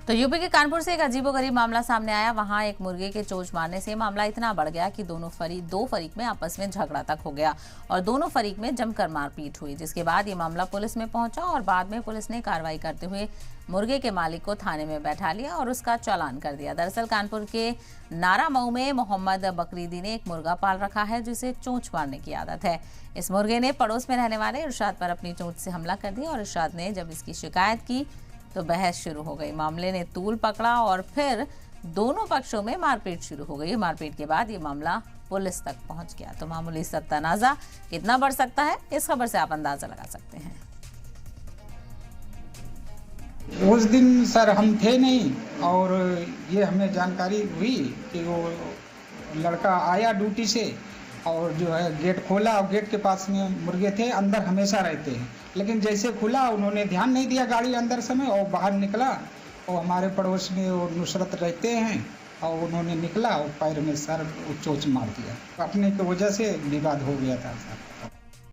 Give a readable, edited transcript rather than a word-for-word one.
तो यूपी के कानपुर से एक अजीबोगरीब मामला सामने आया। वहां एक मुर्गे के चोंच मारने से मामला इतना बढ़ गया कि दो फरीक में आपस में झगड़ा तक हो गया और दोनों फरीक में जमकर मारपीट हुई, जिसके बाद ये मामला पुलिस में पहुंचा और बाद में पुलिस ने कार्रवाई करते हुए मुर्गे के मालिक को थाने में बैठा लिया और उसका चालान कर दिया। दरअसल कानपुर के नारामऊ में मोहम्मद बकरीदी ने एक मुर्गा पाल रखा है जिसे चोंच मारने की आदत है। इस मुर्गे ने पड़ोस में रहने वाले इरशाद पर अपनी चोंच से हमला कर दिया और इरशाद ने जब इसकी शिकायत की तो बहस शुरू हो गई। मामले ने तूल पकड़ा और फिर दोनों पक्षों में मारपीट शुरू हो गई। मारपीट के बाद ये मामला पुलिस तक पहुंच गया। तो मामूली सा तनाजा कितना बढ़ सकता है, इस खबर से आप अंदाजा लगा सकते हैं। उस दिन सर हम थे नहीं और ये हमें जानकारी हुई कि वो लड़का आया ड्यूटी से और जो है गेट खोला और गेट के पास में मुर्गे थे, अंदर हमेशा रहते हैं, लेकिन जैसे खुला उन्होंने ध्यान नहीं दिया गाड़ी अंदर समय और बाहर निकला और हमारे पड़ोस में वो नुसरत रहते हैं और उन्होंने निकला और पैर में सर चोंच मार दिया। अपने की वजह से विवाद हो गया था सर।